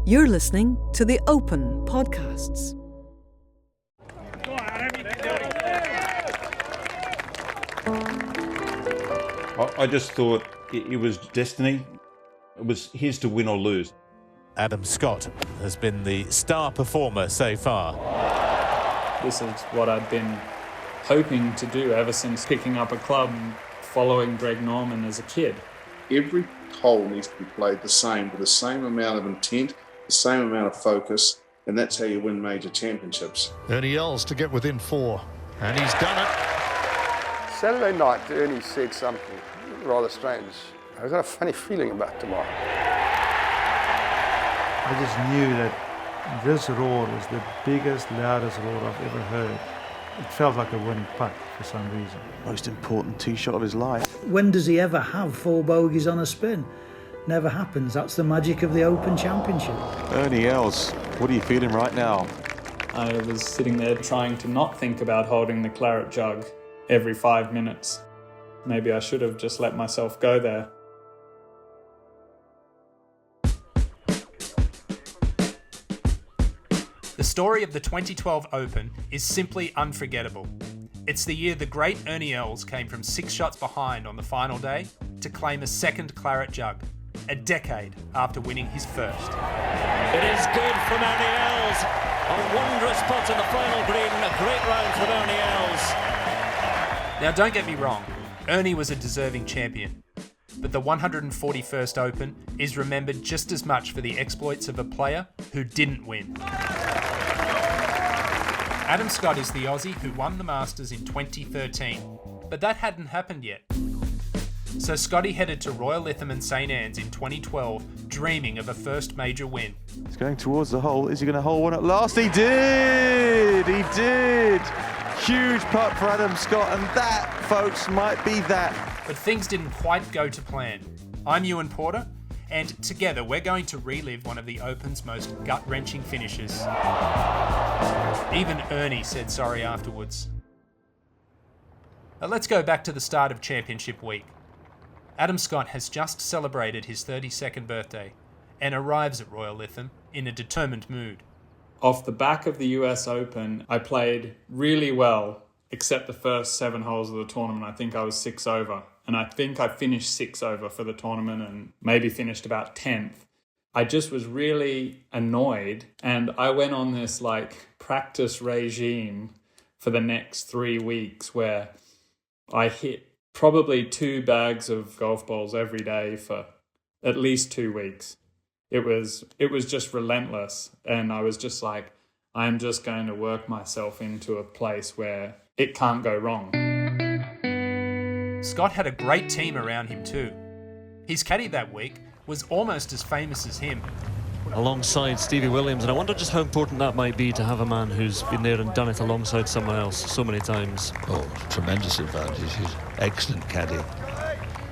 You're listening to the Open Podcasts. I just thought it was destiny. It was his to win or lose. Adam Scott has been the star performer so far. This is what I've been hoping to do ever since picking up a club and following Greg Norman as a kid. Every hole needs to be played the same, with the same amount of intent, the same amount of focus, and that's how you win major championships. Ernie Els to get within 4, and he's done it. Saturday night, Ernie said something rather strange. I got a funny feeling about tomorrow. I just knew that this roar was the biggest, loudest roar I've ever heard. It felt like a winning putt for some reason. Most important tee shot of his life. When does he ever have 4 bogeys on a spin? Never happens. That's the magic of the Open Championship. Ernie Els, what are you feeling right now? I was sitting there trying to not think about holding the claret jug every 5 minutes. Maybe I should have just let myself go there. The story of the 2012 Open is simply unforgettable. It's the year the great Ernie Els came from 6 shots behind on the final day to claim a second claret jug, a decade after winning his first. It is good from Ernie Els. A wondrous putt in the final green. A great round from Ernie Els. Now don't get me wrong, Ernie was a deserving champion, but the 141st Open is remembered just as much for the exploits of a player who didn't win. Adam Scott is the Aussie who won the Masters in 2013, but that hadn't happened yet. So Scotty headed to Royal Lytham and St Anne's in 2012, dreaming of a first major win. He's going towards the hole. Is he going to hole one at last? He did! He did! Huge putt for Adam Scott, and that, folks, might be that. But things didn't quite go to plan. I'm Ewan Porter, and together we're going to relive one of the Open's most gut-wrenching finishes. Even Ernie said sorry afterwards. Now let's go back to the start of Championship Week. Adam Scott has just celebrated his 32nd birthday and arrives at Royal Lytham in a determined mood. Off the back of the US Open, I played really well, except the first 7 holes of the tournament. I think I was 6 over. And I think I finished 6 over for the tournament and maybe finished about 10th. I just was really annoyed, and I went on this practice regime for the next 3 weeks where I hit probably 2 bags of golf balls every day for at least 2 weeks. It was just relentless, and I was just like, I'm just going to work myself into a place where it can't go wrong. Scott had a great team around him too. His caddy that week was almost as famous as him. Alongside Stevie Williams, and I wonder just how important that might be to have a man who's been there and done it alongside someone else so many times. Oh, tremendous advantage. He's excellent caddy.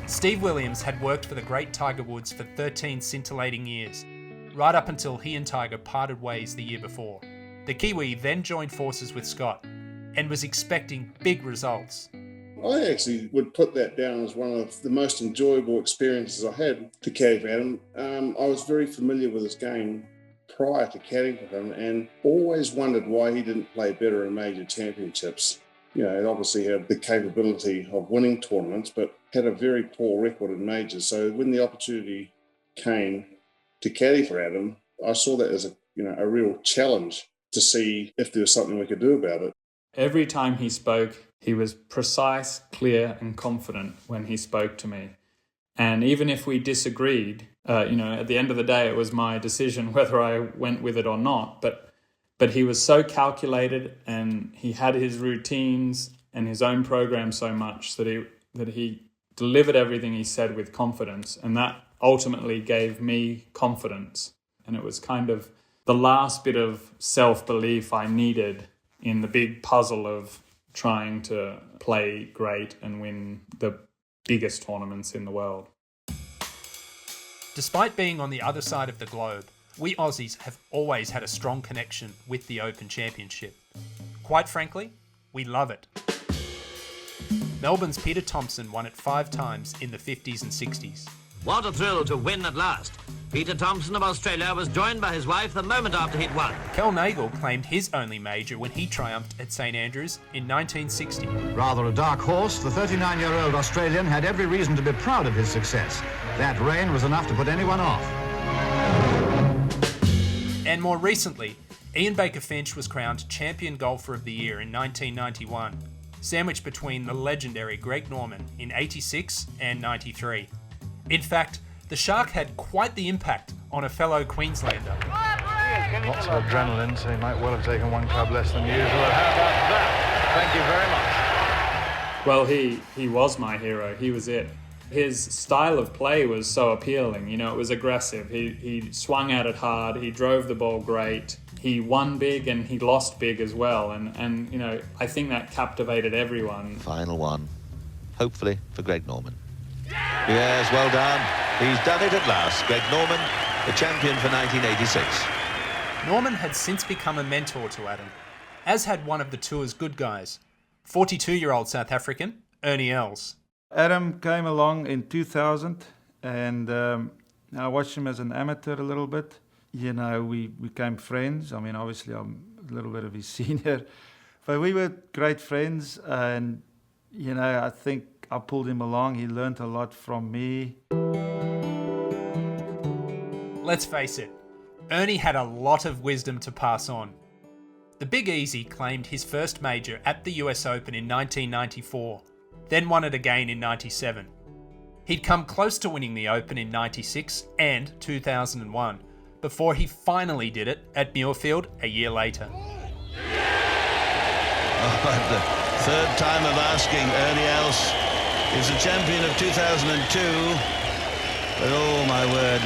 Steve Williams had worked for the great Tiger Woods for 13 scintillating years, right up until he and Tiger parted ways the year before. The Kiwi then joined forces with Scott and was expecting big results. I actually would put that down as one of the most enjoyable experiences I had to caddy for Adam. I was very familiar with his game prior to caddying for him and always wondered why he didn't play better in major championships. You know, he obviously had the capability of winning tournaments, but had a very poor record in majors. So when the opportunity came to caddy for Adam, I saw that as a real challenge to see if there was something we could do about it. Every time he spoke, he was precise, clear, and confident when he spoke to me. And even if we disagreed, at the end of the day, it was my decision whether I went with it or not. But he was so calculated, and he had his routines and his own program so much that he delivered everything he said with confidence. And that ultimately gave me confidence. And it was kind of the last bit of self-belief I needed in the big puzzle of trying to play great and win the biggest tournaments in the world. Despite being on the other side of the globe, we Aussies have always had a strong connection with the Open Championship. Quite frankly, we love it. Melbourne's Peter Thompson won it 5 times in the 50s and 60s. What a thrill to win at last. Peter Thompson of Australia was joined by his wife the moment after he'd won. Kel Nagle claimed his only major when he triumphed at St Andrews in 1960. Rather a dark horse, the 39-year-old Australian had every reason to be proud of his success. That rain was enough to put anyone off. And more recently, Ian Baker Finch was crowned Champion Golfer of the Year in 1991, sandwiched between the legendary Greg Norman in 86 and 93. In fact, the Shark had quite the impact on a fellow Queenslander. Lots of adrenaline, so he might well have taken one club less than usual. How about that? Thank you very much. Well, he was my hero. He was it. His style of play was so appealing. You know, it was aggressive. He swung at it hard. He drove the ball great. He won big and he lost big as well. And you know, I think that captivated everyone. Final one, hopefully for Greg Norman. Yes, well done. He's done it at last. Greg Norman, the champion for 1986. Norman had since become a mentor to Adam, as had one of the tour's good guys, 42-year-old South African, Ernie Els. Adam came along in 2000, and I watched him as an amateur a little bit. You know, we became friends. I mean, obviously, I'm a little bit of his senior, but we were great friends, and, you know, I think I pulled him along. He learned a lot from me. Let's face it, Ernie had a lot of wisdom to pass on. The Big Easy claimed his first major at the US Open in 1994, then won it again in 97. He'd come close to winning the Open in 96 and 2001, before he finally did it at Muirfield a year later. The third time of asking. Ernie Els is the champion of 2002, but oh my word,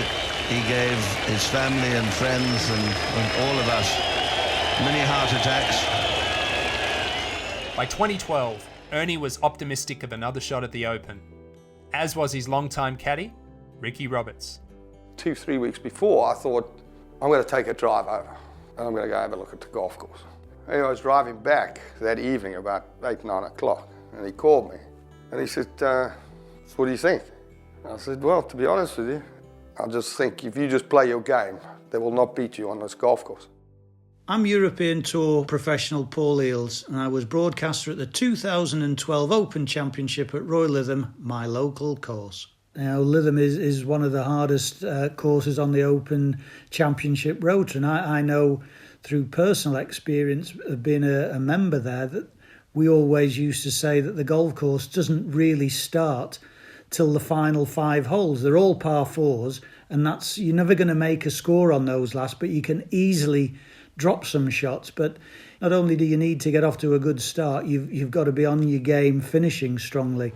he gave his family and friends and all of us many heart attacks. By 2012, Ernie was optimistic of another shot at the Open, as was his longtime caddy, Ricci Roberts. 2-3 weeks before, I thought, I'm going to take a drive over and I'm going to go have a look at the golf course. Anyway, I was driving back that evening about 8, 9 o'clock, and he called me. And he said, what do you think? I said, well, to be honest with you, I just think if you just play your game, they will not beat you on this golf course. I'm European Tour professional Paul Els, and I was broadcaster at the 2012 Open Championship at Royal Lytham, my local course. Now, Lytham is one of the hardest courses on the Open Championship road, and I know through personal experience of being a member there that we always used to say that the golf course doesn't really start till the final 5 holes. They're all par 4s, and that's, you're never going to make a score on those last, but you can easily drop some shots. But not only do you need to get off to a good start, you've got to be on your game finishing strongly.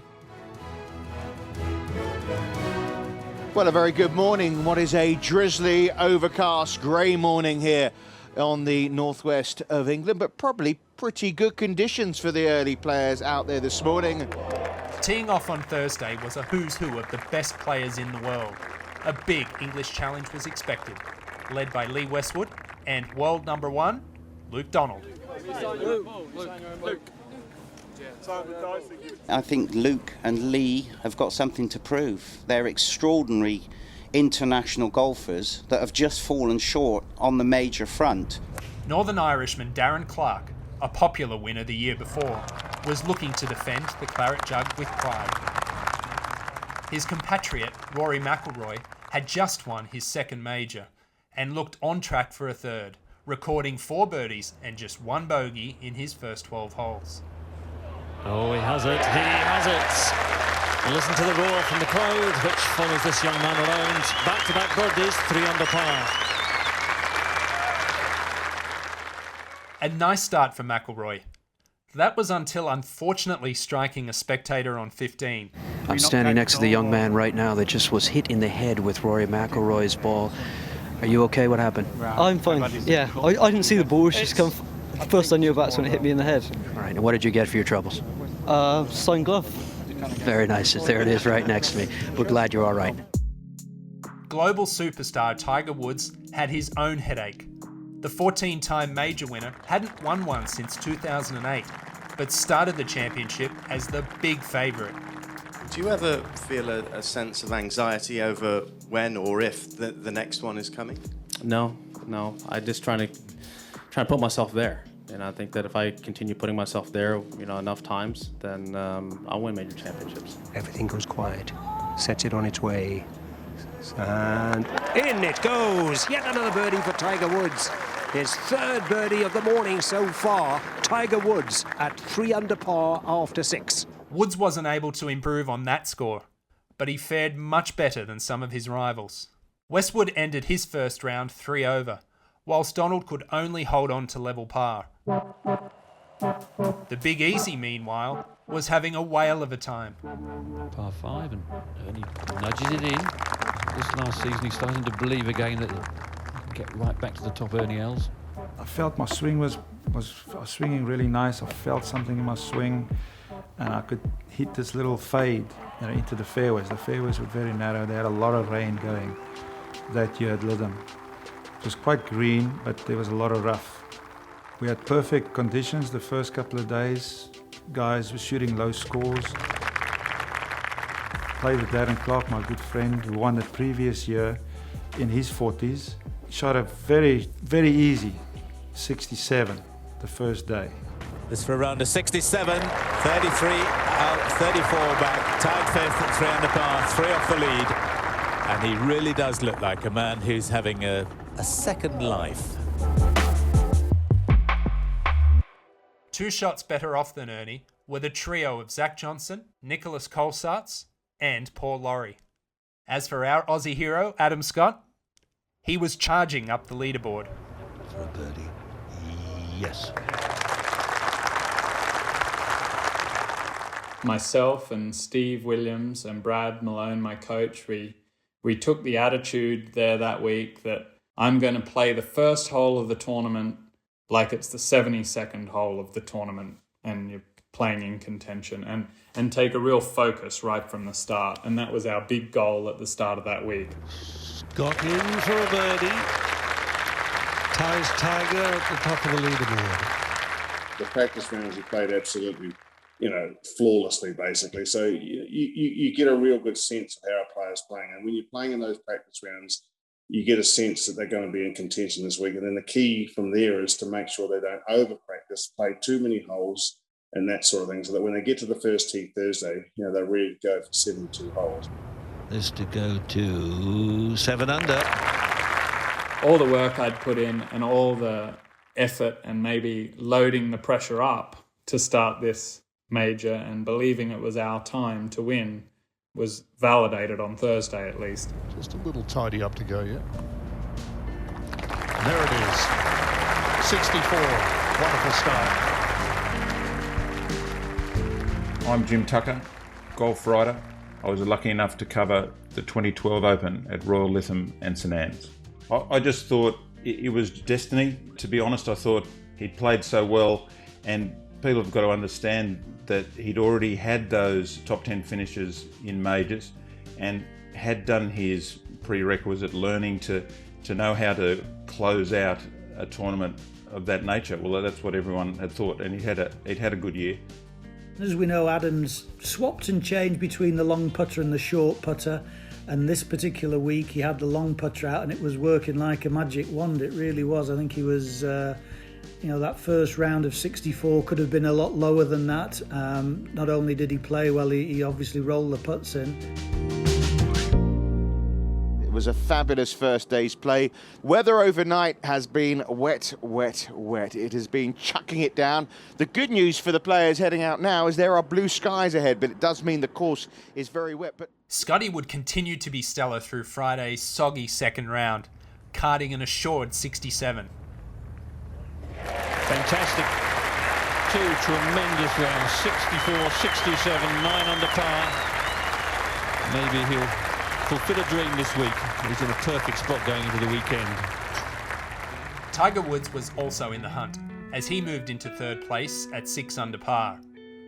Well, a very good morning. What is a drizzly, overcast, grey morning here on the northwest of England, but probably pretty good conditions for the early players out there this morning. Teeing off on Thursday was a who's who of the best players in the world. A big English challenge was expected, led by Lee Westwood and world number 1, Luke Donald. I think Luke and Lee have got something to prove. They're extraordinary international golfers that have just fallen short on the major front. Northern Irishman Darren Clarke, a popular winner the year before, was looking to defend the claret jug with pride. His compatriot Rory McIlroy had just won his second major and looked on track for a third, recording 4 birdies and just 1 bogey in his first 12 holes. Oh, he has it, he has it. And listen to the roar from the crowd, which follows this young man around. Back-to-back birdies, 3 under par. A nice start for McIlroy. That was until unfortunately striking a spectator on 15. I'm standing next to the young man right now that just was hit in the head with Rory McIlroy's ball. Are you okay? What happened? I'm fine, yeah. I didn't see the ball, it's just come. First I knew about it when it hit me in the head. All right, and what did you get for your troubles? Signed glove. Very nice. There it is right next to me. We're glad you're all right. Global superstar Tiger Woods had his own headache. The 14-time major winner hadn't won one since 2008, but started the championship as the big favourite. Do you ever feel a sense of anxiety over when or if the next one is coming? No. I just try to put myself there. And I think that if I continue putting myself there, enough times, then I'll win major championships. Everything goes quiet, sets it on its way, and in it goes! Yet another birdie for Tiger Woods. His third birdie of the morning so far. Tiger Woods at 3 under par after 6. Woods wasn't able to improve on that score, but he fared much better than some of his rivals. Westwood ended his first round 3 over, whilst Donald could only hold on to level par. The Big Easy, meanwhile, was having a whale of a time. Par 5, and Ernie nudges it in. This last season he's starting to believe again that he can get right back to the top, Ernie Els. I felt my swing was swinging really nice. I felt something in my swing, and I could hit this little fade into the fairways. The fairways were very narrow. They had a lot of rain going that year at Lytham. It was quite green, but there was a lot of rough. We had perfect conditions the first couple of days. Guys were shooting low scores. Played with Darren Clark, my good friend, who won the previous year in his 40s. Shot a very, very easy 67 the first day. This for a round of 67, 33 out, 34 back, tied fifth at 3 under par, 3 off the lead. And he really does look like a man who's having a second life. 2 shots better off than Ernie were the trio of Zach Johnson, Nicholas Colsaerts and Paul Lawrie. As for our Aussie hero, Adam Scott, he was charging up the leaderboard. For a birdie. Yes. Myself and Steve Williams and Brad Malone, my coach, we took the attitude there that week that I'm going to play the first hole of the tournament like it's the 72nd hole of the tournament and you're playing in contention, and take a real focus right from the start. And that was our big goal at the start of that week. Got in for a birdie. Ties Tiger at the top of the leaderboard. The practice rounds he played absolutely, flawlessly, basically. So you get a real good sense of how a player's playing. And when you're playing in those practice rounds, you get a sense that they're going to be in contention this week. And then the key from there is to make sure they don't over-practice, play too many holes and that sort of thing, so that when they get to the first tee Thursday, they're ready to go for 72 holes. This to go to 7 under. All the work I'd put in and all the effort and maybe loading the pressure up to start this major and believing it was our time to win was validated on Thursday at least. Just a little tidy up to go yet. There it is. 64. Wonderful start. I'm Jim Tucker, golf writer. I was lucky enough to cover the 2012 Open at Royal Lytham and St Anne's. I just thought it was destiny. To be honest, I thought he'd played so well, and people have got to understand that he'd already had those top 10 finishes in majors and had done his prerequisite learning to know how to close out a tournament of that nature. Well, that's what everyone had thought, and he'd had a good year. As we know, Adams swapped and changed between the long putter and the short putter, and this particular week he had the long putter out and it was working like a magic wand. It really was. I think he was, that first round of 64 could have been a lot lower than that. Not only did he play well, he obviously rolled the putts in. It was a fabulous first day's play. Weather overnight has been wet, wet, wet. It has been chucking it down. The good news for the players heading out now is there are blue skies ahead, but it does mean the course is very wet. But Scotty would continue to be stellar through Friday's soggy second round, carding an assured 67. Fantastic. 2 tremendous rounds, 64, 67, 9 under par. Maybe he'll fulfill a dream this week. He's in a perfect spot going into the weekend. Tiger Woods was also in the hunt, as he moved into third place at 6 under par.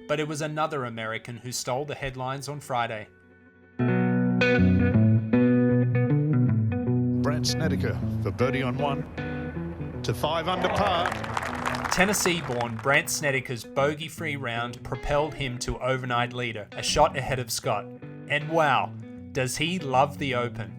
But it was another American who stole the headlines on Friday. Brandt Snedeker for birdie on 1 to 5 under par. Tennessee-born Brandt Snedeker's bogey-free round propelled him to overnight leader, a shot ahead of Scott. And wow, does he love the Open.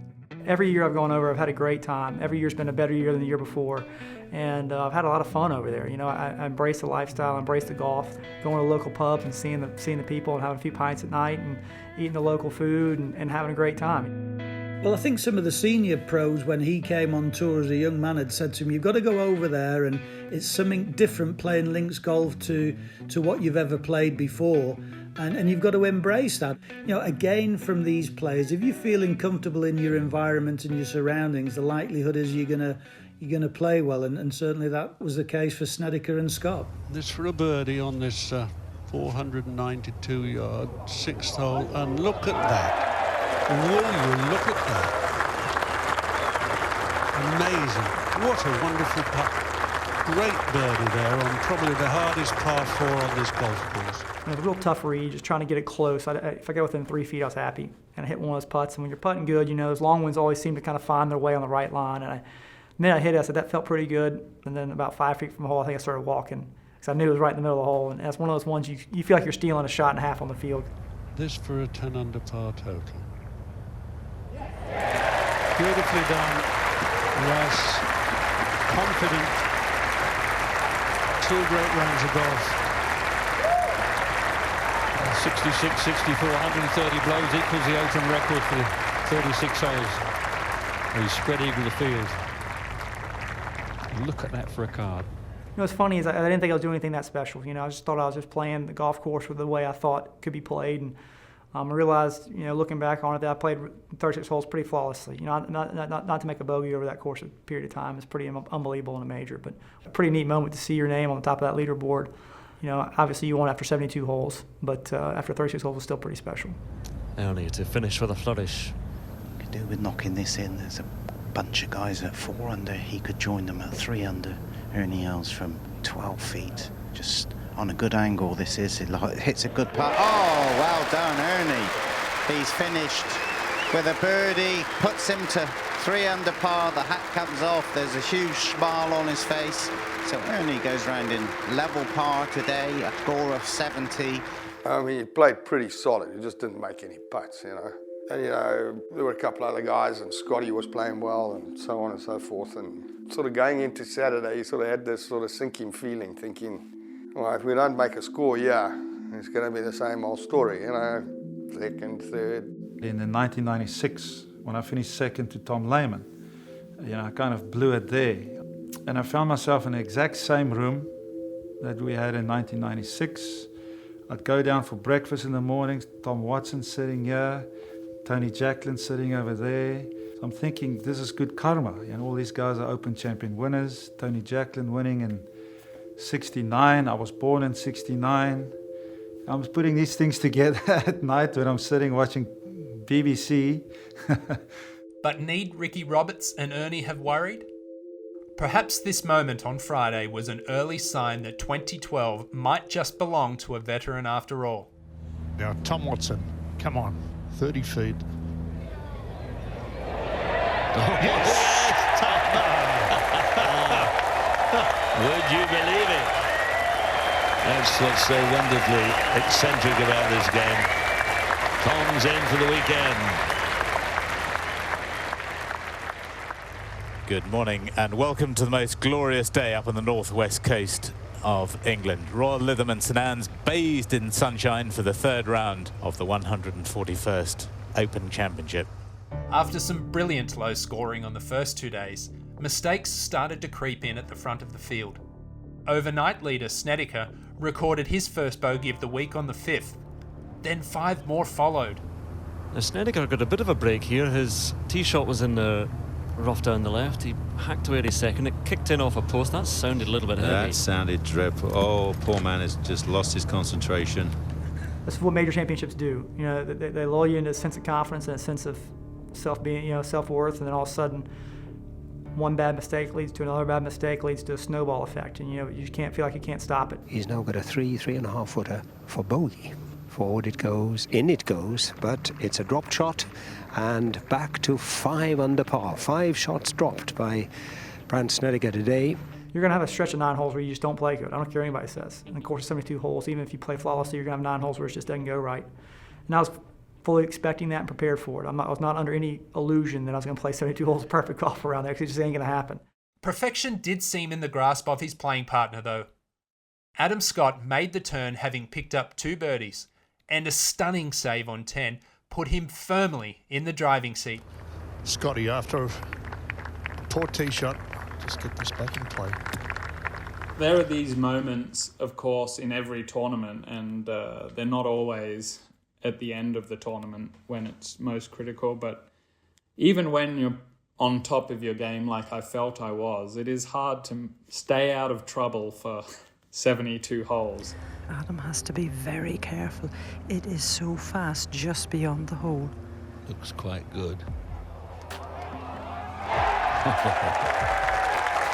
Every year I've gone over, I've had a great time. Every year's been a better year than the year before. And I've had a lot of fun over there. You know, I embrace the lifestyle, embrace the golf, going to local pubs and seeing the people and having a few pints at night and eating the local food and having a great time. Well, I think some of the senior pros, when he came on tour as a young man, had said to him, you've got to go over there and it's something different playing links golf to what you've ever played before. And you've got to embrace that. You know, again, from these players, if you're feeling comfortable in your environment and your surroundings, the likelihood is you're gonna play well. And certainly that was the case for Snedeker and Scott. This for a birdie on this 492-yard sixth hole. And look at that. Will you look at that? Amazing. What a wonderful putt. Great birdie there on probably the hardest par 4 on this golf course. You know, the real tough read, just trying to get it close. If I got within 3 feet, I was happy. And I hit one of those putts. And when you're putting good, you know, those long ones always seem to kind of find their way on the right line. And the minute I hit it, I said, that felt pretty good. And then about 5 feet from the hole, I think I started walking. Because I knew it was right in the middle of the hole. And that's one of those ones you feel like you're stealing a shot and a half on the field. This for a 10 under par total. Beautifully done. Yes. Confident. 2 great rounds of golf. 66, 64, 130 blows equals the Open record for the 36 holes. He's spread eagle the field. Look at that for a card. You know, what's funny is I didn't think I was doing anything that special. You know, I just thought I was just playing the golf course with the way I thought it could be played. And I realized, you know, looking back on it, that I played 36 holes pretty flawlessly. You know, not to make a bogey over that course of a period of time is pretty unbelievable in a major, but a pretty neat moment to see your name on the top of that leaderboard. You know, obviously you won after 72 holes, but after 36 holes was still pretty special. Ernie to finish with a flourish. Could do with knocking this in. There's a bunch of guys at 4 under. He could join them at 3 under. Ernie Els from 12 feet. Just on a good angle, this is. It hits a good putt. Oh, well done, Ernie. He's finished with a birdie, puts him to 3 under par. The hat comes off. There's a huge smile on his face. So Ernie goes round in level par today, a score of 70. I mean, he played pretty solid. He just didn't make any putts, you know. And, you know, there were a couple other guys, and Scotty was playing well, and so on and so forth. And sort of going into Saturday, he sort of had this sort of sinking feeling, thinking, well, if we don't make a score, yeah, it's going to be the same old story, you know, second, third. In 1996, when I finished second to Tom Lehman, you know, I kind of blew it there. And I found myself in the exact same room that we had in 1996. I'd go down for breakfast in the mornings, Tom Watson sitting here, Tony Jacklin sitting over there. So I'm thinking, this is good karma. You know, all these guys are Open Champion winners. Tony Jacklin winning in 69. I was born in 69. I was putting these things together at night when I'm sitting watching BBC. But need Ricky Roberts and Ernie have worried? Perhaps this moment on Friday was an early sign that 2012 might just belong to a veteran after all. Now, Tom Watson, come on, 30 feet. Would you believe it? That's what's so wonderfully eccentric about this game. Tom's in for the weekend. Good morning and welcome to the most glorious day up on the northwest coast of England. Royal Lytham and St Anne's bathed in sunshine for the 3rd round of the 141st Open Championship. After some brilliant low scoring on the first 2 days, mistakes started to creep in at the front of the field. Overnight leader Snedeker recorded his first bogey of the week on the 5th. Then 5 more followed. Now Snedeker got a bit of a break here. His tee shot was in the rough down the left. He hacked away at his second. It kicked in off a post. That sounded a little bit heavy. That sounded dreadful. Oh, poor man has just lost his concentration. That's what major championships do. You know, they lull you into a sense of confidence and a sense of self-worth, and then all of a sudden, one bad mistake leads to another bad mistake, leads to a snowball effect, and you know you can't feel like you can't stop it. He's now got a 3.5 footer for bogey. Forward it goes, in it goes, but it's a dropped shot, and back to 5 under par. 5 shots dropped by Brandt Snedeker today. you're going to have a stretch of 9 holes where you just don't play good. I don't care what anybody says. And of course, 72 holes, even if you play flawlessly, you're going to have 9 holes where it just doesn't go right. And I was fully expecting that and prepared for it. I was not under any illusion that I was going to play 72 holes of perfect golf around there, because it just ain't going to happen. Perfection did seem in the grasp of his playing partner, though. Adam Scott made the turn having picked up 2 birdies, and a stunning save on 10 put him firmly in the driving seat. Scotty, after a poor tee shot, just get this back in play. There are these moments, of course, in every tournament, and they're not always at the end of the tournament when it's most critical, but even when you're on top of your game like I felt I was, it is hard to stay out of trouble for 72 holes. Adam has to be very careful. It is so fast just beyond the hole. Looks quite good.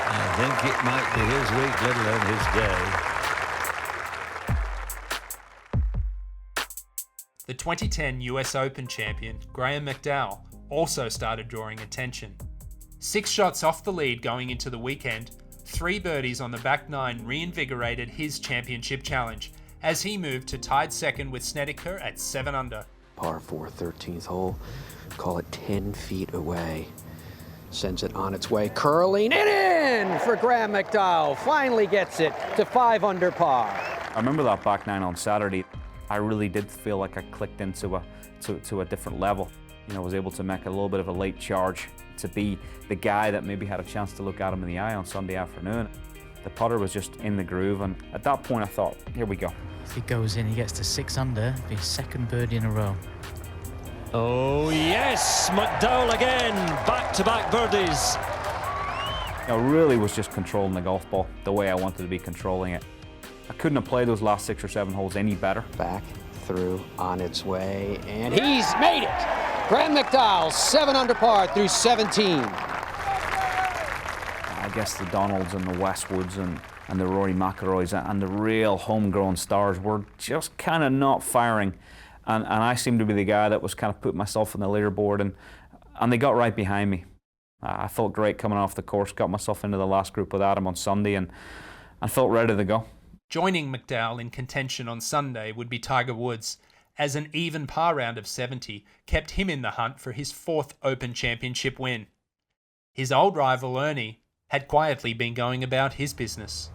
I think it might be his week, let alone his day. The 2010 US Open champion, Graeme McDowell, also started drawing attention. 6 shots off the lead going into the weekend, 3 birdies on the back 9 reinvigorated his championship challenge as he moved to tied second with Snedeker at 7 under. Par 4, 13th hole. Call it 10 feet away. Sends it on its way, curling and in for Graeme McDowell. Finally gets it to 5 under par. I remember that back 9 on Saturday. I really did feel like I clicked into a different level. You know, I was able to make a little bit of a late charge to be the guy that maybe had a chance to look at him in the eye on Sunday afternoon. The putter was just in the groove, and at that point I thought, here we go. If he goes in, he gets to 6 under, it'll be his 2nd birdie in a row. Oh yes, McDowell again, back-to-back birdies. I really was just controlling the golf ball the way I wanted to be controlling it. I couldn't have played those last 6 or 7 holes any better. Back, through, on its way, and he's made it! Graeme McDowell, 7 under par through 17. I guess the Donalds and the Westwoods and the Rory McIlroys and the real homegrown stars were just kind of not firing. And I seemed to be the guy that was kind of putting myself on the leaderboard, and they got right behind me. I felt great coming off the course, got myself into the last group with Adam on Sunday, and I felt ready to go. Joining McDowell in contention on Sunday would be Tiger Woods, as an even par round of 70 kept him in the hunt for his 4th Open Championship win. His old rival Ernie had quietly been going about his business.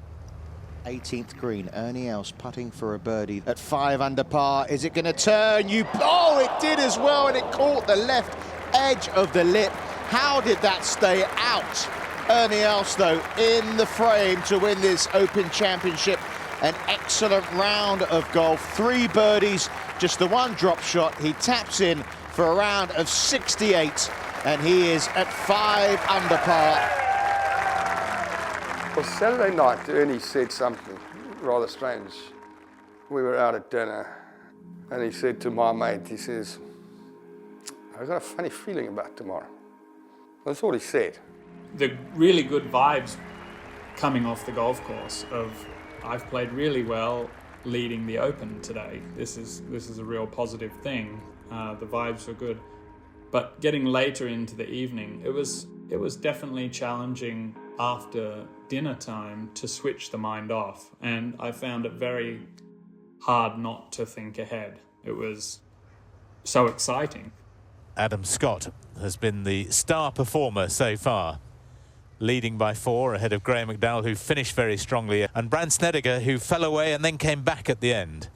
18th green, Ernie Els putting for a birdie at 5 under par. Is it going to turn? Oh, it did as well, and it caught the left edge of the lip. How did that stay out? Ernie Els, though, in the frame to win this Open Championship. An excellent round of golf. 3 birdies, just the 1 drop shot. He taps in for a round of 68, and he is at 5 under par. Well, Saturday night, Ernie said something rather strange. We were out at dinner, and he said to my mate, he says, I've got a funny feeling about tomorrow. That's all he said. The really good vibes coming off the golf course of, I've played really well leading the Open today. This is a real positive thing. The vibes were good. But getting later into the evening, it was definitely challenging after dinner time to switch the mind off. And I found it very hard not to think ahead. It was so exciting. Adam Scott has been the star performer so far, leading by 4 ahead of Graeme McDowell, who finished very strongly, and Brandt Snedeker, who fell away and then came back at the end.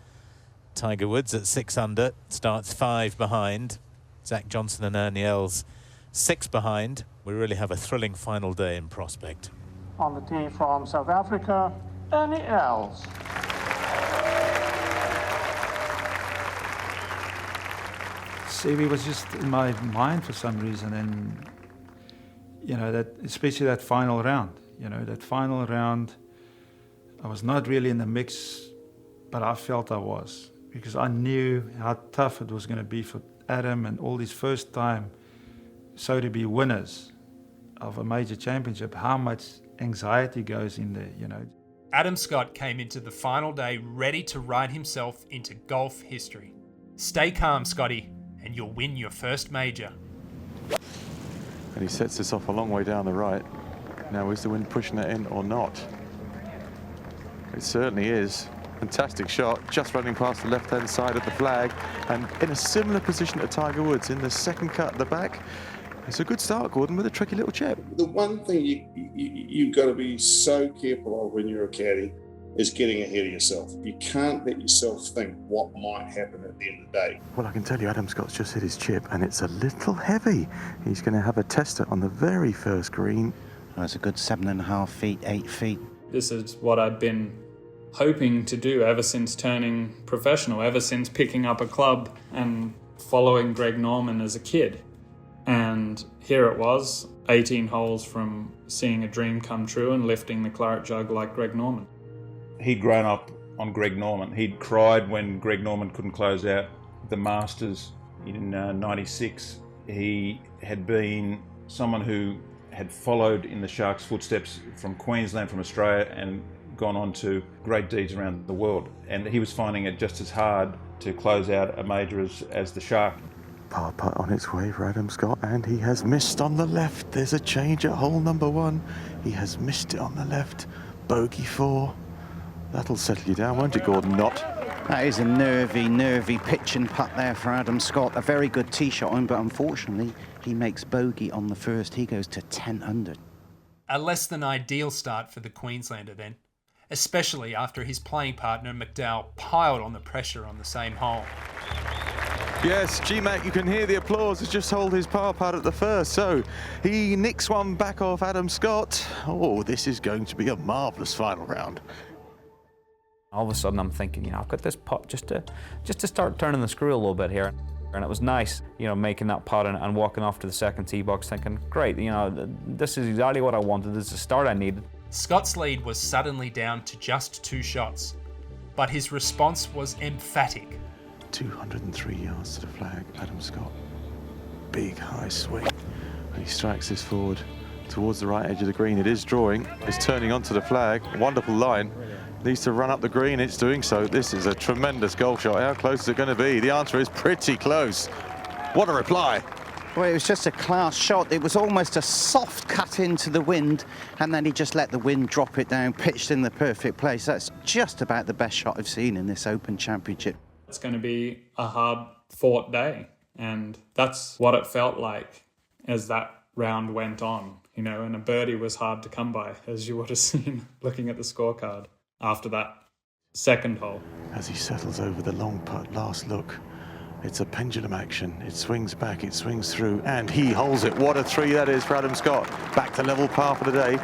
Tiger Woods at 6 under, starts 5 behind. Zach Johnson and Ernie Els 6 behind. We really have a thrilling final day in prospect. On the tee from South Africa, Ernie Els. Stevie was just in my mind for some reason, and you know, that especially that final round. You know, that final round, I was not really in the mix, but I felt I was, because I knew how tough it was going to be for Adam and all these first-time so-to-be winners of a major championship, how much anxiety goes in there, you know. Adam Scott came into the final day ready to write himself into golf history. Stay calm, Scotty, and you'll win your first major. And he sets this off a long way down the right. Now, is the wind pushing it in or not? It certainly is. Fantastic shot, just running past the left-hand side of the flag, and in a similar position to Tiger Woods in the second cut at the back. It's a good start, Gordon, with a tricky little chip. The one thing you've got to be so careful of when you're a caddy is getting ahead of yourself. You can't let yourself think what might happen at the end of the day. Well, I can tell you Adam Scott's just hit his chip, and it's a little heavy. He's going to have a tester on the very first green. Oh, it's a good 7.5 feet, 8 feet. This is what I'd been hoping to do ever since turning professional, ever since picking up a club and following Greg Norman as a kid. And here it was, 18 holes from seeing a dream come true and lifting the claret jug like Greg Norman. He'd grown up on Greg Norman. He'd cried when Greg Norman couldn't close out the Masters in '96. He had been someone who had followed in the Sharks' footsteps from Queensland, from Australia, and gone on to great deeds around the world. And he was finding it just as hard to close out a major as the Shark. Par putt on its way for Adam Scott, and he has missed on the left. There's a change at hole number 1. He has missed it on the left. Bogey 4. That'll settle you down, won't it, Gordon? Not. That is a nervy pitch and putt there for Adam Scott. A very good tee shot on, but unfortunately, he makes bogey on the first. He goes to 10 under. A less than ideal start for the Queenslander then, especially after his playing partner McDowell piled on the pressure on the same hole. Yes, G-Mac, you can hear the applause. Has just holed his par putt at the first, so he nicks one back off Adam Scott. Oh, this is going to be a marvellous final round. All of a sudden I'm thinking, you know, I've got this putt just to start turning the screw a little bit here. And it was nice, you know, making that putt and walking off to the second tee box thinking, great, you know, this is exactly what I wanted. This is the start I needed. Scott's lead was suddenly down to just 2 shots, but his response was emphatic. 203 yards to the flag, Adam Scott. Big high swing. And he strikes this forward towards the right edge of the green. It is drawing, it's turning onto the flag. Wonderful line. Needs to run up the green, it's doing so. This is a tremendous golf shot. How close is it going to be? The answer is pretty close. What a reply. Well, it was just a class shot. It was almost a soft cut into the wind, and then he just let the wind drop it down, pitched in the perfect place. That's just about the best shot I've seen in this Open Championship. It's going to be a hard-fought day, and that's what it felt like as that round went on, you know, and a birdie was hard to come by, as you would have seen looking at the scorecard after that second hole. As he settles over the long putt, last look. It's a pendulum action. It swings back, it swings through, and he holds it. What a 3 that is for Adam Scott. Back to level par for the day.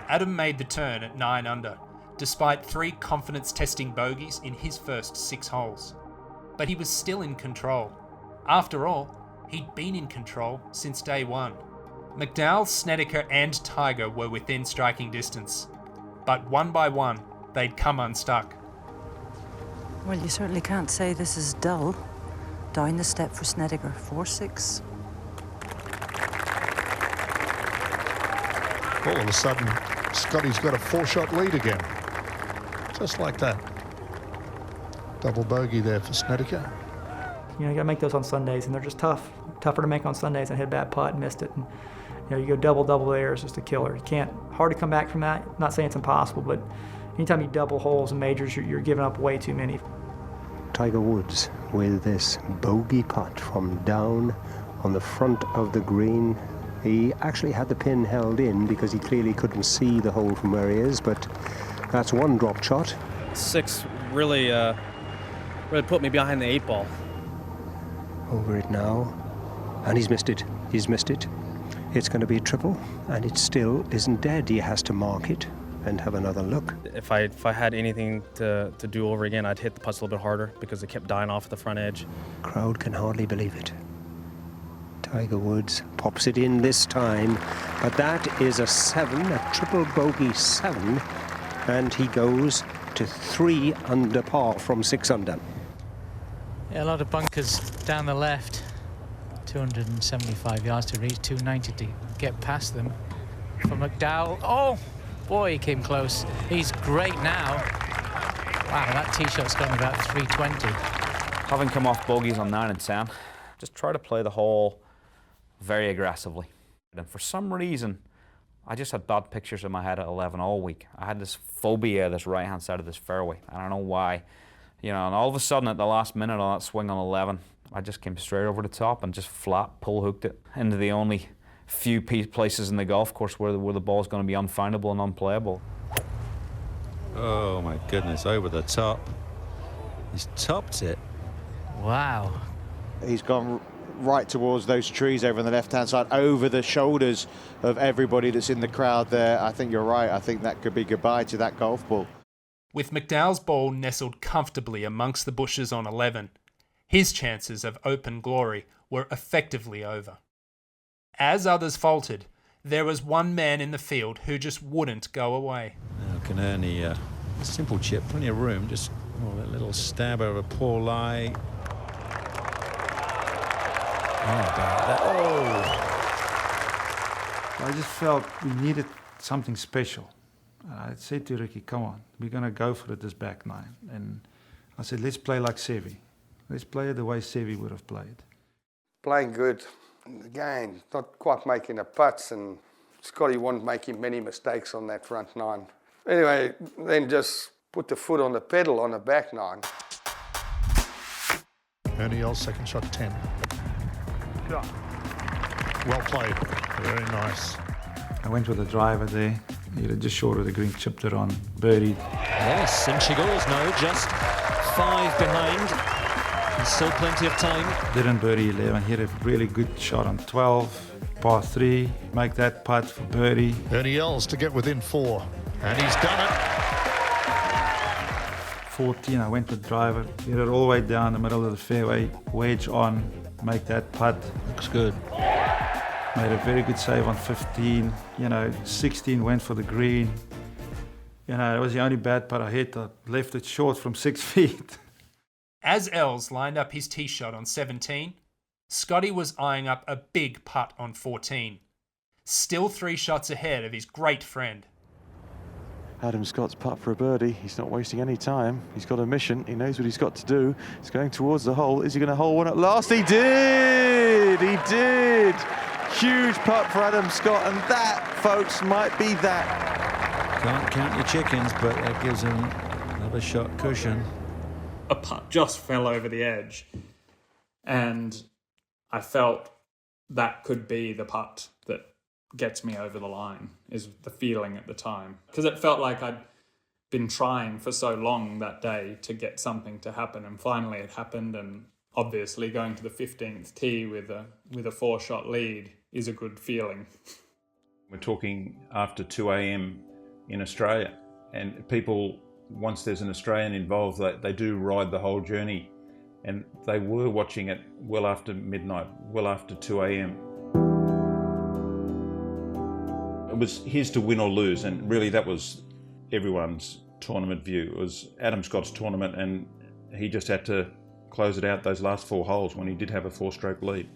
Adam made the turn at 9 under, despite 3 confidence-testing bogeys in his first 6 holes. But he was still in control. After all, he'd been in control since day 1. McDowell, Snedeker and Tiger were within striking distance, but one by one, they'd come unstuck. Well, you certainly can't say this is dull. Down the step for Snedeker, 4-6. All of a sudden, Scotty's got a 4-shot lead again. Just like that. Double bogey there for Snedeker. You know, you got to make those on Sundays, and they're just tougher to make on Sundays. I hit a bad putt and missed it. And, you know, you go double there, it's just a killer. You can't, hard to come back from that. I'm not saying it's impossible, but anytime you double holes in majors, you're giving up way too many. Tiger Woods with this bogey putt from down on the front of the green. He actually had the pin held in because he clearly couldn't see the hole from where he is, but that's one drop shot. 6 really put me behind the 8 ball. Over it now, and he's missed it. He's missed it. It's going to be a triple, and it still isn't dead. He has to mark it and have another look. If I had anything to do over again, I'd hit the putts a little bit harder because it kept dying off at the front edge. Crowd can hardly believe it. Tiger Woods pops it in this time, but that is a 7, a triple bogey 7, and he goes to 3 under par from 6 under. Yeah, a lot of bunkers down the left. 275 yards to reach, 290 to get past them. For McDowell, oh boy, he came close. He's great now. Wow, that tee shot's gone about 320. Having come off bogeys on 9 and 10, just try to play the hole very aggressively. And for some reason, I just had bad pictures in my head at 11 all week. I had this phobia of this right-hand side of this fairway. I don't know why. You know, and all of a sudden at the last minute on that swing on 11, I just came straight over the top and just flat pull-hooked it into the only few places in the golf course where the ball's going to be unfindable and unplayable. Oh my goodness, over the top. He's topped it. Wow. He's gone right towards those trees over on the left-hand side, over the shoulders of everybody that's in the crowd there. I think you're right. I think that could be goodbye to that golf ball. With McDowell's ball nestled comfortably amongst the bushes on 11, his chances of open glory were effectively over. As others faltered, there was one man in the field who just wouldn't go away. Now can Ernie, simple chip, plenty of room, just that little stab over a poor lie. I just felt we needed something special. I said to Ricci, come on, we're going to go for it this back nine. And I said, let's play like Sevi. Let's play it the way Sevi would have played. Playing good. Again, not quite making the putts, and Scotty wasn't making many mistakes on that front nine. Anyway, then just put the foot on the pedal on the back nine. Ernie Els, second shot 10. Shot. Well played. Very nice. I went with the driver there. He had just short of the green, chipped it on, birdied. Yes, and she goes now, just 5 behind. There's still plenty of time. Didn't birdie 11. He had a really good shot on 12, par 3. Make that putt for birdie. Ernie Els to get within 4. And he's done it. 14, I went with driver. Hit it all the way down the middle of the fairway. Wedge on, make that putt. Looks good. Made a very good save on 15. 16 went for the green. It was the only bad putt I hit. I left it short from 6 feet. As Els lined up his tee shot on 17, Scotty was eyeing up a big putt on 14, still 3 shots ahead of his great friend. Adam Scott's putt for a birdie. He's not wasting any time. He's got a mission. He knows what he's got to do. He's going towards the hole. Is he going to hole one at last? He did! He did! Huge putt for Adam Scott, and that, folks, might be that. Can't count your chickens, but that gives him another shot cushion. A putt just fell over the edge, and I felt that could be the putt that gets me over the line, is the feeling at the time. Because it felt like I'd been trying for so long that day to get something to happen, and finally it happened. And obviously going to the 15th tee with a 4-shot lead is a good feeling. We're talking after 2 a.m. in Australia, and people, once there's an Australian involved, they do ride the whole journey, and they were watching it well after midnight, well after 2 a.m. It was his to win or lose, and really that was everyone's tournament view. It was Adam Scott's tournament, and he just had to close it out those last 4 holes when he did have a 4-stroke lead.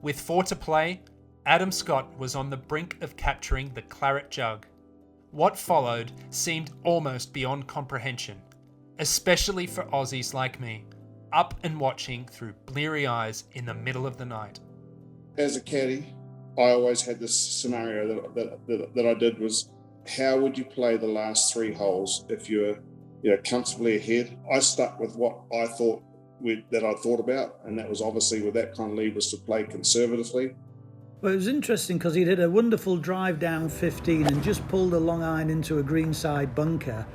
With 4 to play, Adam Scott was on the brink of capturing the claret jug. What followed seemed almost beyond comprehension, especially for Aussies like me, up and watching through bleary eyes in the middle of the night. As a caddy, I always had this scenario that I did was, how would you play the last 3 holes if you're comfortably ahead? I stuck with what I thought that I thought about, and that was obviously with that kind of lead was to play conservatively. Well, it was interesting because he'd hit a wonderful drive down 15 and just pulled a long iron into a greenside bunker.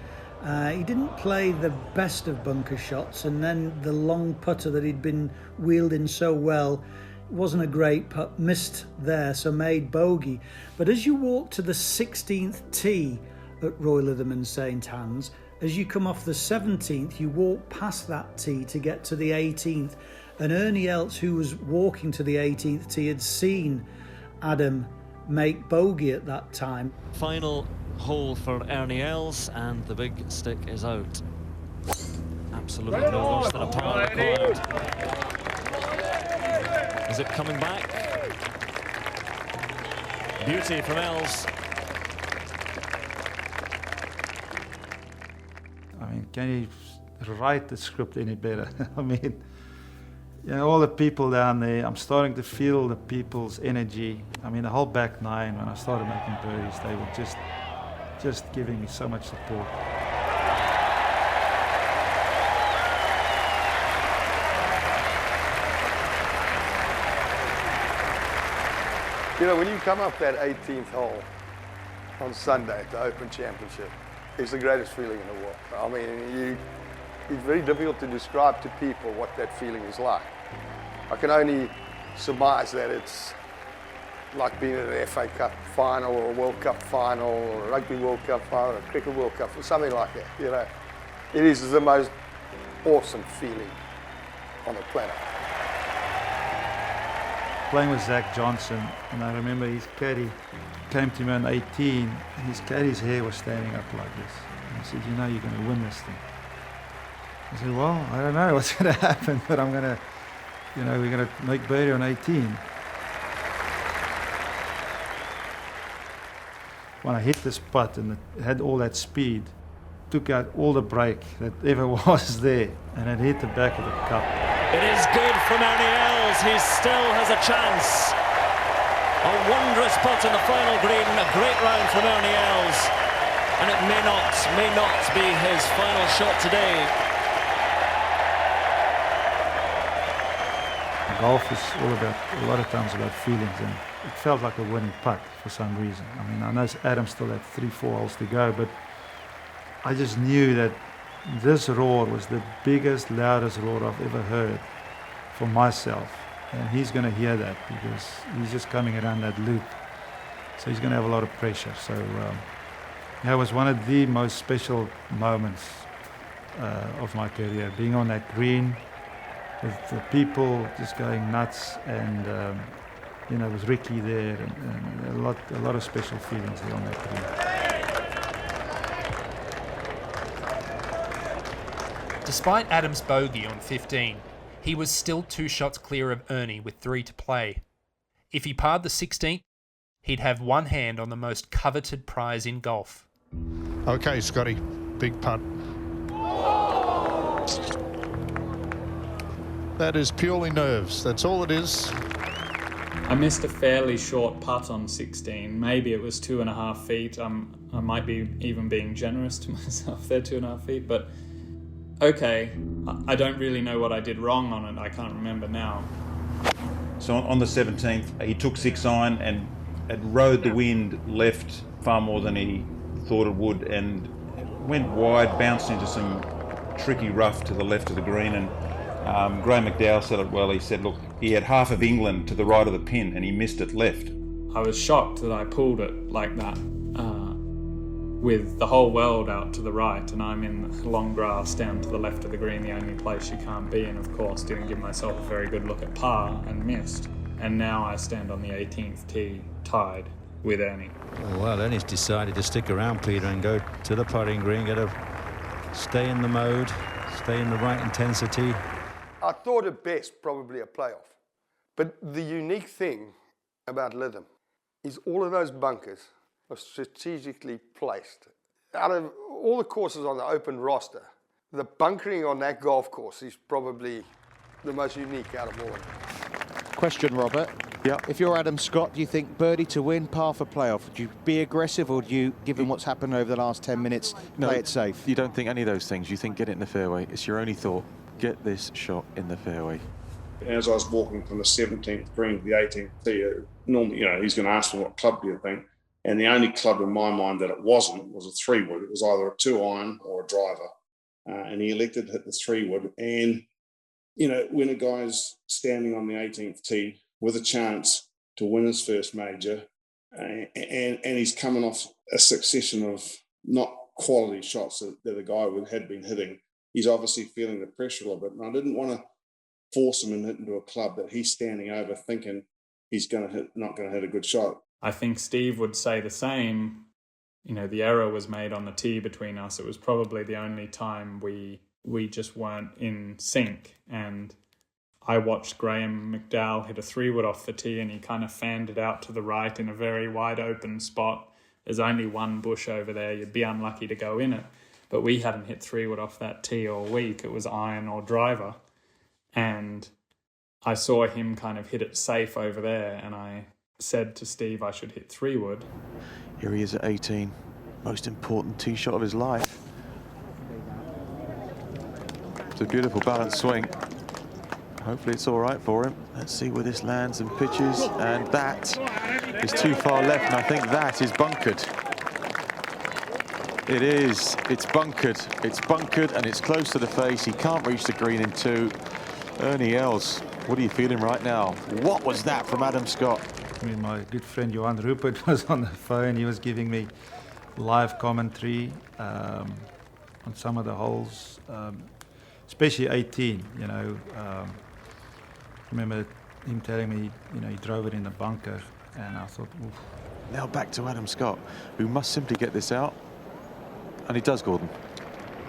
He didn't play the best of bunker shots, and then the long putter that he'd been wheeled in so well wasn't a great putt, missed there, so made bogey. But as you walk to the 16th tee at Royal Lytham and St Anne's, as you come off the 17th, you walk past that tee to get to the 18th. And Ernie Els, who was walking to the 18th tee, had seen Adam make bogey at that time. Final hole for Ernie Els, and the big stick is out. Absolutely no worse than a par required. Is it coming back? Beauty from Els. I mean, can you write the script any better? I mean, You know, all the people down there, I'm starting to feel the people's energy. I mean, the whole back nine, when I started making birdies, they were just giving me so much support. You know, when you come up that 18th hole on Sunday at the Open Championship, it's the greatest feeling in the world. I mean, it's very difficult to describe to people what that feeling is like. I can only surmise that it's like being at an FA Cup final or a World Cup final or a Rugby World Cup final or a Cricket World Cup or something like that, you know. It is the most awesome feeling on the planet. Playing with Zach Johnson, and I remember his caddy came to me on 18, and his caddy's hair was standing up like this. And he said, you know, you're going to win this thing. I said, well, I don't know what's going to happen, but I'm going to, you know, we're going to make birdie on 18. When I hit this putt and it had all that speed, took out all the break that ever was there, and it hit the back of the cup. It is good from Ernie Els. He still has a chance. A wondrous putt in the final green. A great round from Ernie Els. And it may not be his final shot today. Golf is all about, a lot of times about feelings, and it felt like a winning putt for some reason. I mean, I know Adam still had 3-4 holes to go, but I just knew that this roar was the biggest, loudest roar I've ever heard for myself. And he's going to hear that because he's just coming around that loop. So he's going to have a lot of pressure. So it was one of the most special moments of my career, being on that green with the people just going nuts, and you know, with Ricci there, and a lot of special feelings there on that green. Despite Adam's bogey on 15, he was still 2 shots clear of Ernie with 3 to play. If he parred the 16th, he'd have one hand on the most coveted prize in golf. Okay, Scotty, big putt. That is purely nerves. That's all it is. I missed a fairly short putt on 16. Maybe it was 2.5 feet. I might be even being generous to myself there, 2.5 feet, but okay, I don't really know what I did wrong on it. I can't remember now. So on the 17th, he took 6-iron and it rode the wind left far more than he thought it would, and went wide, bounced into some tricky rough to the left of the green. And Graeme McDowell said it well. He said, look, he had half of England to the right of the pin and he missed it left. I was shocked that I pulled it like that, with the whole world out to the right, and I'm in the long grass down to the left of the green, the only place you can't be, and of course didn't give myself a very good look at par and missed. And now I stand on the 18th tee, tied with Ernie. Oh, well, Ernie's decided to stick around, Peter, and go to the putting green, got to stay in the mode, stay in the right intensity. I thought at best probably a playoff. But the unique thing about Lytham is all of those bunkers are strategically placed. Out of all the courses on the open roster, the bunkering on that golf course is probably the most unique out of all of them. Question, Robert. Yeah. If you're Adam Scott, do you think birdie to win, par for playoff? Would you be aggressive, or do you, given what's happened over the last 10 minutes, play it safe? You don't think any of those things. You think get it in the fairway. It's your only thought. Get this shot in the fairway. As I was walking from the 17th green to the 18th tee, normally, you know, he's going to ask me what club do you think? And the only club in my mind that it wasn't was a 3-wood. It was either a 2-iron or a driver. And he elected to hit the 3-wood. And, you know, when a guy's standing on the 18th tee with a chance to win his first major, and he's coming off a succession of not quality shots that the guy had been hitting, he's obviously feeling the pressure a little bit. And I didn't want to force him into a club that he's standing over thinking he's not going to hit a good shot. I think Steve would say the same. You know, the error was made on the tee between us. It was probably the only time we just weren't in sync. And I watched Graeme McDowell hit a 3-wood off the tee, and he kind of fanned it out to the right in a very wide open spot. There's only one bush over there. You'd be unlucky to go in it. But we hadn't hit 3-wood off that tee all week. It was iron or driver. And I saw him kind of hit it safe over there, and I said to Steve I should hit 3-wood. Here he is at 18, most important tee shot of his life. It's a beautiful balanced swing. Hopefully it's all right for him. Let's see where this lands and pitches, and that is too far left, and I think that is bunkered. It is. It's bunkered. It's bunkered, and it's close to the face. He can't reach the green in 2. Ernie Els, what are you feeling right now? What was that from Adam Scott? I mean, my good friend Johan Rupert was on the phone. He was giving me live commentary on some of the holes, especially 18, you know. Remember him telling me, you know, he drove it in the bunker, and I thought, oof. Now back to Adam Scott, who must simply get this out. And he does, Gordon.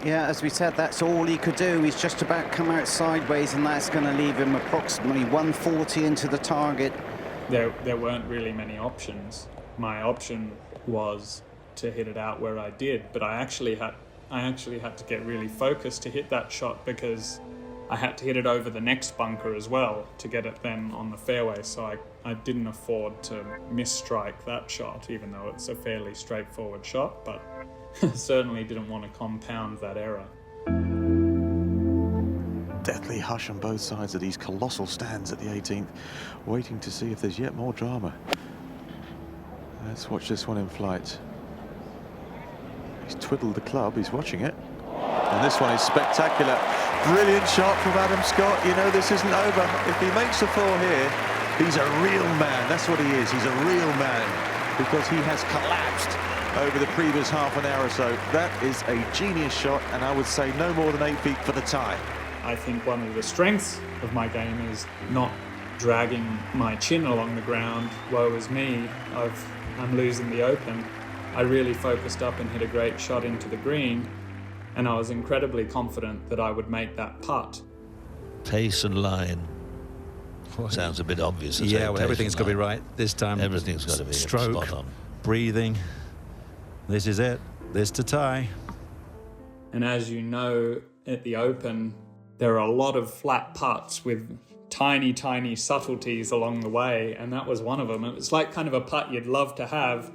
Yeah, as we said, that's all he could do. He's just about come out sideways, and that's going to leave him approximately 140 into the target. There weren't really many options. My option was to hit it out where I did, but I actually had to get really focused to hit that shot, because I had to hit it over the next bunker as well to get it then on the fairway, so I didn't afford to misstrike that shot, even though it's a fairly straightforward shot, but certainly didn't want to compound that error. Deathly hush on both sides of these colossal stands at the 18th, waiting to see if there's yet more drama. Let's watch this one in flight. He's twiddled the club, he's watching it. And this one is spectacular. Brilliant shot from Adam Scott. You know this isn't over. If he makes a 4 here, he's a real man. That's what he is. He's a real man, because he has collapsed over the previous half an hour or so. That is a genius shot, and I would say no more than 8 feet for the tie. I think one of the strengths of my game is not dragging my chin along the ground. Woe is me, I'm losing the Open. I really focused up and hit a great shot into the green, and I was incredibly confident that I would make that putt. Pace and line. Sounds a bit obvious. Yeah, well, everything's got to be right this time. Everything's got to be stroke, spot on. Breathing. This is it. This to tie. And as you know, at the Open, there are a lot of flat putts with tiny, tiny subtleties along the way, and that was one of them. It was like kind of a putt you'd love to have.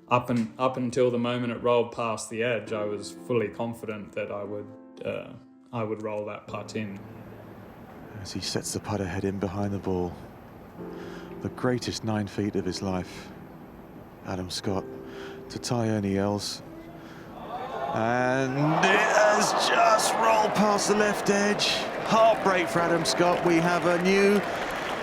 Up until the moment it rolled past the edge, I was fully confident that I would roll that putt in. As he sets the putter head in behind the ball, the greatest 9 feet of his life, Adam Scott, to tie Ernie Els. And it has just rolled past the left edge. Heartbreak for Adam Scott. We have a new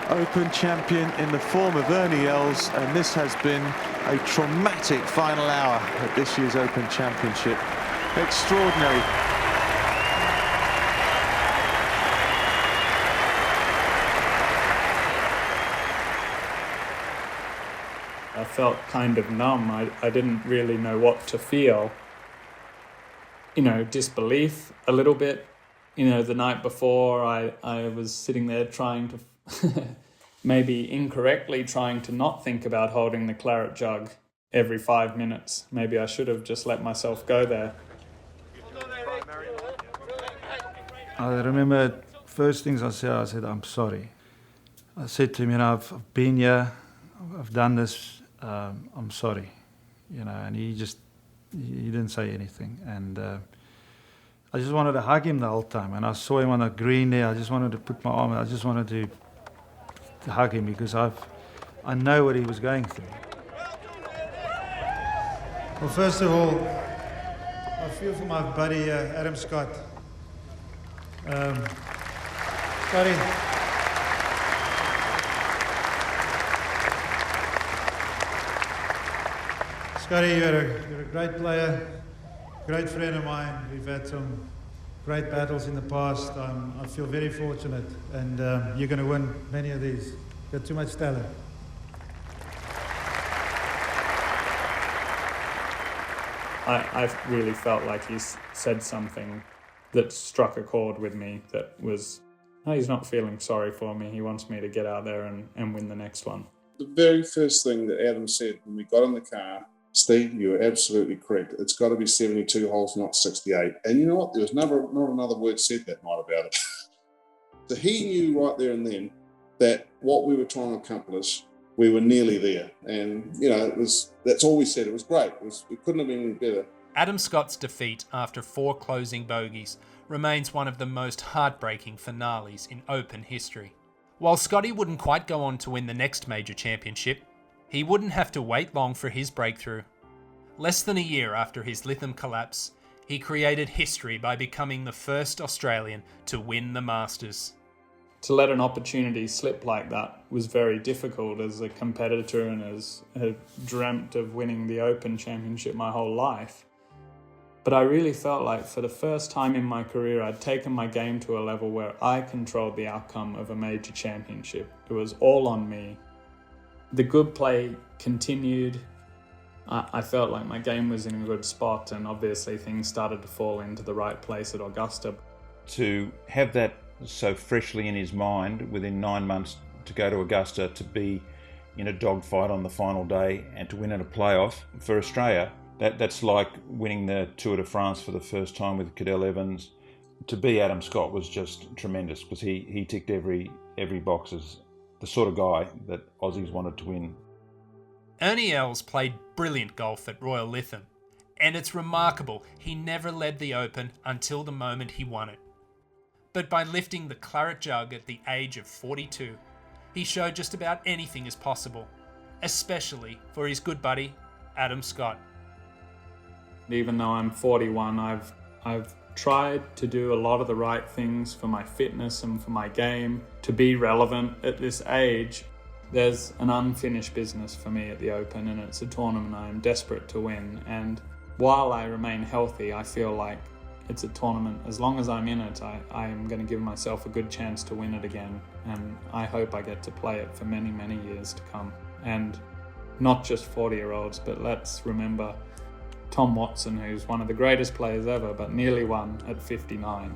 Open champion in the form of Ernie Els, and this has been a traumatic final hour at this year's Open Championship. Extraordinary. I felt kind of numb. I didn't really know what to feel. You know, disbelief a little bit. You know, the night before I was sitting there trying to maybe incorrectly trying to not think about holding the claret jug every 5 minutes. Maybe I should have just let myself go there. I remember first things I said, I'm sorry. I said to him, you know, I've been here, I've done this, I'm sorry. You know, and he didn't say anything. And I just wanted to hug him the whole time. And I saw him on the green there, I just wanted to put my arm, I just wanted to hug him, because I know what he was going through. Well, first of all, I feel for my buddy Adam Scott. Scotty, you're a great player, great friend of mine. We've had some great battles in the past. I feel very fortunate, and you're going to win many of these. You've got too much talent. I really felt like he said something that struck a chord with me, that was, oh, he's not feeling sorry for me. He wants me to get out there and win the next one. The very first thing that Adam said when we got in the car, Steve, you were absolutely correct. It's got to be 72 holes, not 68. And you know what? There was not another word said that night about it. So he knew right there and then that what we were trying to accomplish, we were nearly there. And, you know, that's all we said. It was great. It couldn't have been any better. Adam Scott's defeat after 4 closing bogeys remains one of the most heartbreaking finales in Open history. While Scotty wouldn't quite go on to win the next major championship, he wouldn't have to wait long for his breakthrough. Less than a year after his Lytham collapse, he created history by becoming the first Australian to win the Masters. To let an opportunity slip like that was very difficult as a competitor and as had dreamt of winning the Open Championship my whole life. But I really felt like for the first time in my career, I'd taken my game to a level where I controlled the outcome of a major championship. It was all on me. The good play continued. I felt like my game was in a good spot, and obviously things started to fall into the right place at Augusta. To have that so freshly in his mind within 9 months to go to Augusta, to be in a dogfight on the final day and to win in a playoff for Australia, that's like winning the Tour de France for the first time with Cadell Evans. To be Adam Scott was just tremendous because he ticked every box as the sort of guy that Aussies wanted to win. Ernie Els played brilliant golf at Royal Lytham, and it's remarkable he never led the Open until the moment he won it. But by lifting the claret jug at the age of 42, he showed just about anything is possible, especially for his good buddy, Adam Scott. Even though I'm 41, I've tried to do a lot of the right things for my fitness and for my game to be relevant at this age. There's an unfinished business for me at the Open, and it's a tournament I am desperate to win. And while I remain healthy, I feel like it's a tournament. As long as I'm in it, I am going to give myself a good chance to win it again. And I hope I get to play it for many, many years to come. And not just 40-year-olds, but let's remember Tom Watson, who's one of the greatest players ever, but nearly won at 59.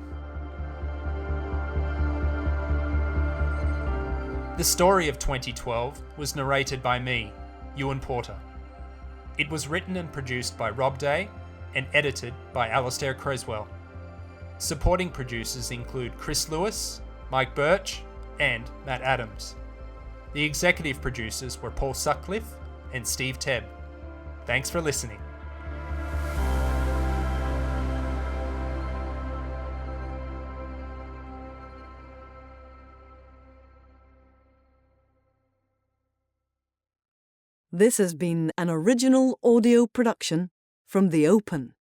The story of 2012 was narrated by me, Ewan Porter. It was written and produced by Rob Day and edited by Alastair Creswell. Supporting producers include Chris Lewis, Mike Birch, and Matt Adams. The executive producers were Paul Sutcliffe and Steve Tebb. Thanks for listening. This has been an original audio production from The Open.